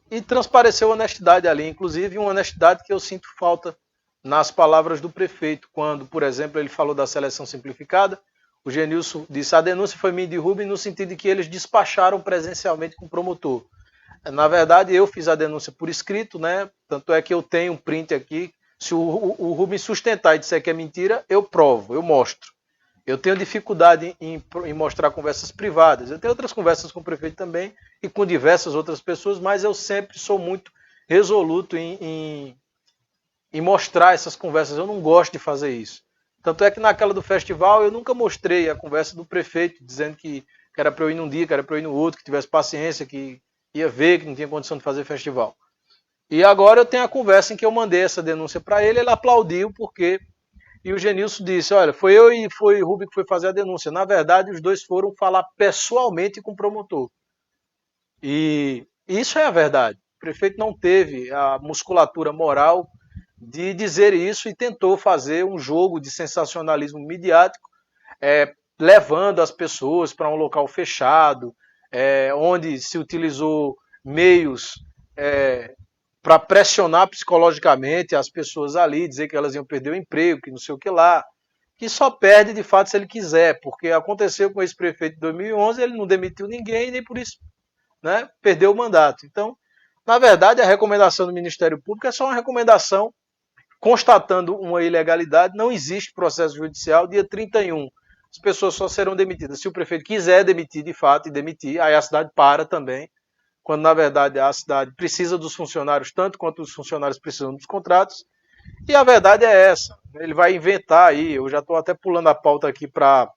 E transpareceu honestidade ali, inclusive uma honestidade que eu sinto falta nas palavras do prefeito, quando, por exemplo, ele falou da seleção simplificada. O Genilson disse: a denúncia foi minha de Rubem no sentido de que eles despacharam presencialmente com o promotor. Na verdade, eu fiz a denúncia por escrito, né? Tanto é que eu tenho um print aqui. Se o Rubem sustentar e disser que é mentira, eu provo, eu mostro. Eu tenho dificuldade em mostrar conversas privadas. Eu tenho outras conversas com o prefeito também e com diversas outras pessoas, mas eu sempre sou muito resoluto em mostrar essas conversas. Eu não gosto de fazer isso. Tanto é que naquela do festival eu nunca mostrei a conversa do prefeito, dizendo que era para eu ir num dia, que era para eu ir no outro, que tivesse paciência, que ia ver, que não tinha condição de fazer festival. E agora eu tenho a conversa em que eu mandei essa denúncia para ele, ele aplaudiu porque... E o Genilson disse: olha, foi eu e foi o Rubem que foi fazer a denúncia. Na verdade, os dois foram falar pessoalmente com o promotor. E isso é a verdade. O prefeito não teve a musculatura moral de dizer isso e tentou fazer um jogo de sensacionalismo midiático, levando as pessoas para um local fechado, onde se utilizou meios para pressionar psicologicamente as pessoas ali, dizer que elas iam perder o emprego, que não sei o que lá, que só perde de fato se ele quiser, porque aconteceu com esse prefeito de 2011, ele não demitiu ninguém, nem por isso, né, perdeu o mandato. Então, na verdade, a recomendação do Ministério Público é só uma recomendação constatando uma ilegalidade, não existe processo judicial, dia 31. As pessoas só serão demitidas se o prefeito quiser demitir de fato e demitir, aí a cidade para também, quando na verdade a cidade precisa dos funcionários tanto quanto os funcionários precisam dos contratos. E a verdade é essa. Ele vai inventar aí, eu já estou até pulando a pauta aqui para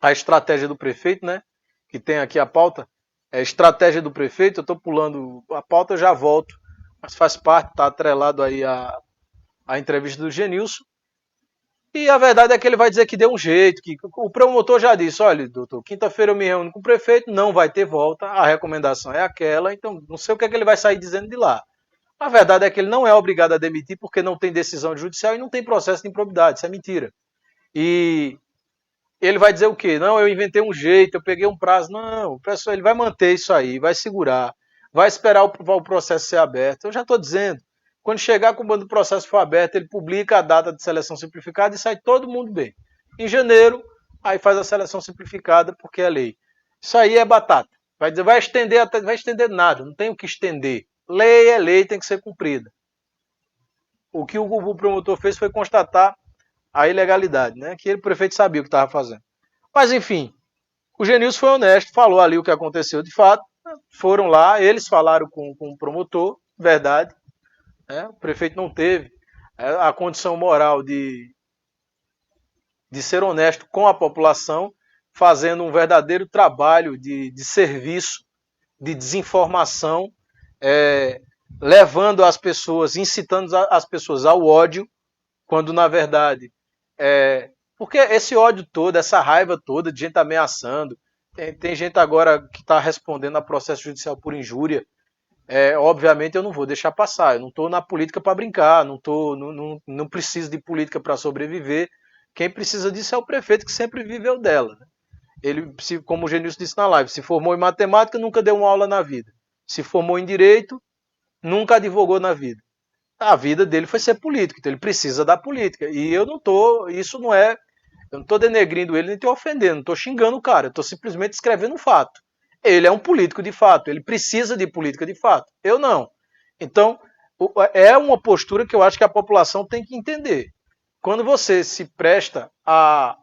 a estratégia do prefeito, né? Que tem aqui a pauta. É estratégia do prefeito, eu estou pulando a pauta, eu já volto. Mas faz parte, está atrelado aí a entrevista do Genilson. E a verdade é que ele vai dizer que deu um jeito, que o promotor já disse: olha, doutor, quinta-feira eu me reúno com o prefeito, não vai ter volta, a recomendação é aquela, então não sei o que é que ele vai sair dizendo de lá. A verdade é que ele não é obrigado a demitir porque não tem decisão judicial e não tem processo de improbidade, isso é mentira. E ele vai dizer o quê? Não, eu inventei um jeito, eu peguei um prazo. Não, o pessoal, ele vai manter isso aí, vai segurar, vai esperar o processo ser aberto. Eu já estou dizendo, quando chegar quando o processo for aberto, ele publica a data de seleção simplificada e sai todo mundo bem. Em janeiro, aí faz a seleção simplificada porque é lei. Isso aí é batata. Vai dizer, vai estender nada, não tem o que estender. Lei é lei, tem que ser cumprida. O que o promotor fez foi constatar a ilegalidade, né? Que o prefeito sabia o que estava fazendo. Mas enfim, o Genilson foi honesto, falou ali o que aconteceu de fato. Foram lá, eles falaram com o promotor, verdade. Né? O prefeito não teve a condição moral de ser honesto com a população, fazendo um verdadeiro trabalho de serviço, de desinformação, levando as pessoas, incitando as pessoas ao ódio, quando na verdade porque esse ódio todo, essa raiva toda de gente ameaçando, tem gente agora que está respondendo a processo judicial por injúria, obviamente eu não vou deixar passar, eu não estou na política para brincar, não preciso de política para sobreviver, quem precisa disso é o prefeito que sempre viveu dela. Né? Ele, como o Genilson disse na live, se formou em matemática, nunca deu uma aula na vida. Se formou em direito, nunca advogou na vida. A vida dele foi ser político, então ele precisa da política. E eu não estou, isso não é, eu não estou denegrindo ele nem estou ofendendo, não estou xingando o cara, eu estou simplesmente escrevendo um fato. Ele é um político de fato, ele precisa de política de fato. Eu não. Então, é uma postura que eu acho que a população tem que entender. Quando você se presta a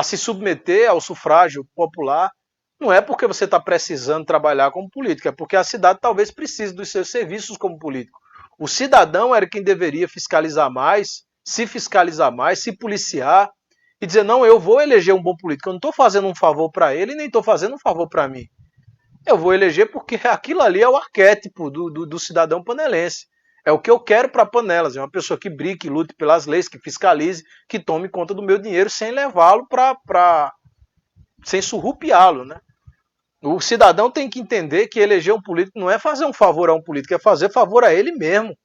se submeter ao sufrágio popular, não é porque você está precisando trabalhar como político, é porque a cidade talvez precise dos seus serviços como político. O cidadão era quem deveria fiscalizar mais, se policiar e dizer: não, eu vou eleger um bom político. Eu não estou fazendo um favor para ele nem estou fazendo um favor para mim. Eu vou eleger porque aquilo ali é o arquétipo do cidadão panelense. É o que eu quero para Panelas. É uma pessoa que brigue, que lute pelas leis, que fiscalize, que tome conta do meu dinheiro sem levá-lo sem surrupiá-lo, né? O cidadão tem que entender que eleger um político não é fazer um favor a um político, é fazer favor a ele mesmo.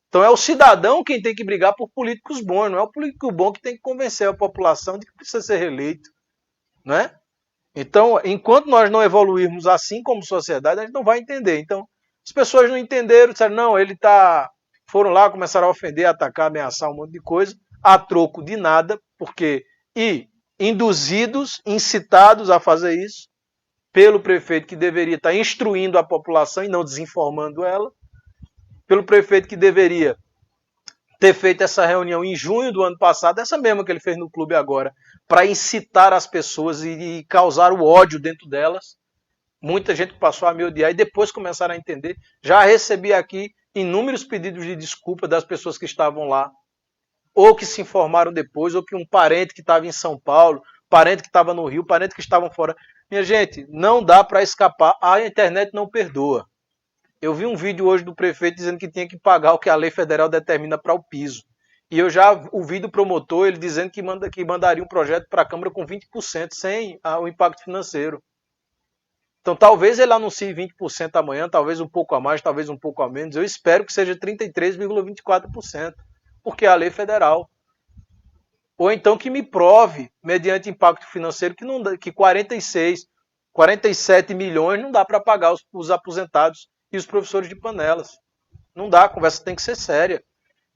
Então é o cidadão quem tem que brigar por políticos bons, não é o político bom que tem que convencer a população de que precisa ser reeleito, né? Então, enquanto nós não evoluirmos assim como sociedade, a gente não vai entender. Então, As pessoas não entenderam, disseram, não, ele está... Foram lá, começaram a ofender, atacar, ameaçar um monte de coisa, a troco de nada, porque... E induzidos, incitados a fazer isso, pelo prefeito que deveria estar instruindo a população e não desinformando ela, pelo prefeito que deveria ter feito essa reunião em junho do ano passado, essa mesma que ele fez no clube agora, para incitar as pessoas e causar o ódio dentro delas. Muita gente passou a me odiar e depois começaram a entender. Já recebi aqui inúmeros pedidos de desculpa das pessoas que estavam lá, ou que se informaram depois, ou que um parente que estava em São Paulo, parente que estava no Rio, parente que estavam fora. Minha gente, não dá para escapar, a internet não perdoa. Eu vi um vídeo hoje do prefeito dizendo que tinha que pagar o que a lei federal determina para o piso. E eu já ouvi do promotor ele dizendo que mandaria um projeto para a Câmara com 20% sem o impacto financeiro. Então talvez ele anuncie 20% amanhã, talvez um pouco a mais, talvez um pouco a menos. Eu espero que seja 33,24%, porque é a lei federal. Ou então que me prove, mediante impacto financeiro, que, não dá, que 47 milhões não dá para pagar os aposentados e os professores de panelas. Não dá, a conversa tem que ser séria.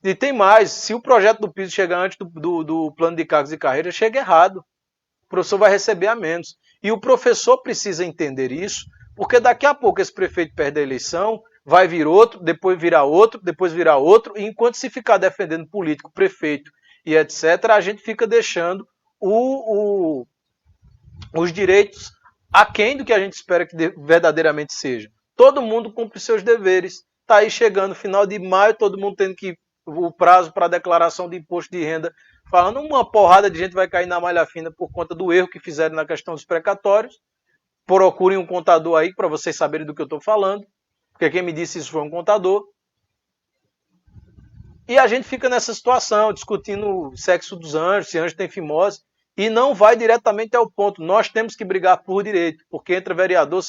E tem mais, se o projeto do piso chegar antes do plano de cargos e carreiras, chega errado. O professor vai receber a menos. E o professor precisa entender isso, porque daqui a pouco esse prefeito perde a eleição, vai vir outro, depois virá outro, depois virá outro, e enquanto se ficar defendendo político, prefeito e etc., a gente fica deixando os direitos aquém do que a gente espera que verdadeiramente seja. Todo mundo cumpre seus deveres. Está aí chegando final de maio, todo mundo tendo que o prazo para declaração de imposto de renda, falando uma porrada de gente vai cair na malha fina por conta do erro que fizeram na questão dos precatórios. Procurem um contador aí para vocês saberem do que eu estou falando, porque quem me disse isso foi um contador. E a gente fica nessa situação, discutindo o sexo dos anjos, se anjo tem fimose, e não vai diretamente ao ponto. Nós temos que brigar por direito, porque entra vereador,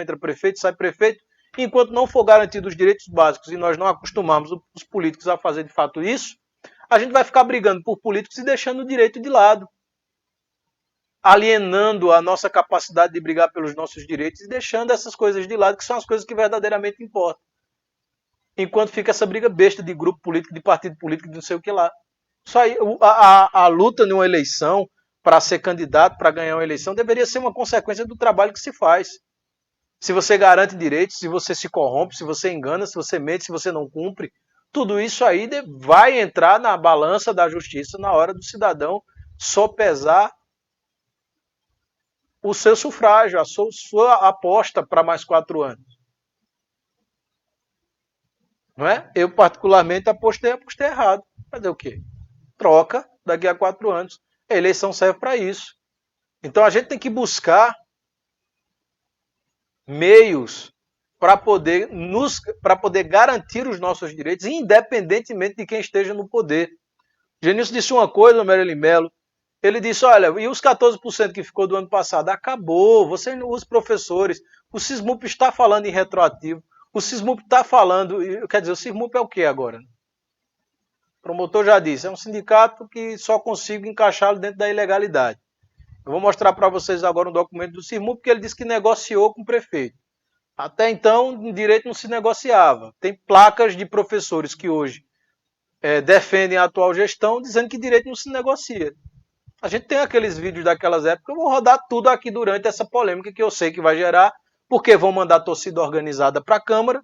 entra prefeito, sai prefeito. Enquanto não for garantido os direitos básicos e nós não acostumarmos os políticos a fazer de fato isso, a gente vai ficar brigando por políticos e deixando o direito de lado. Alienando a nossa capacidade de brigar pelos nossos direitos e deixando essas coisas de lado, que são as coisas que verdadeiramente importam. Enquanto fica essa briga besta de grupo político, de partido político, de não sei o que lá. Isso aí, a luta numa eleição, para ser candidato, para ganhar uma eleição, deveria ser uma consequência do trabalho que se faz. Se você garante direitos, se você se corrompe, se você engana, se você mente, se você não cumpre, tudo isso aí vai entrar na balança da justiça na hora do cidadão sopesar o seu sufrágio, a sua aposta para mais 4 anos. Não é? Eu, particularmente, apostei errado. Fazer o quê? Troca daqui a 4 anos. A eleição serve para isso. Então a gente tem que buscar meios para poder garantir os nossos direitos, independentemente de quem esteja no poder. Genilson disse uma coisa, Meirelles Melo. Ele disse, olha, e os 14% que ficou do ano passado? Acabou, os professores, o Sismup está falando em retroativo, o Sismup está falando, quer dizer, o Sismup é o que agora? O promotor já disse, é um sindicato que só consigo encaixá-lo dentro da ilegalidade. Eu vou mostrar para vocês agora um documento do Sismup, porque ele disse que negociou com o prefeito. Até então, em direito não se negociava. Tem placas de professores que hoje defendem a atual gestão, dizendo que direito não se negocia. A gente tem aqueles vídeos daquelas épocas, eu vou rodar tudo aqui durante essa polêmica que eu sei que vai gerar, porque vão mandar torcida organizada para a Câmara,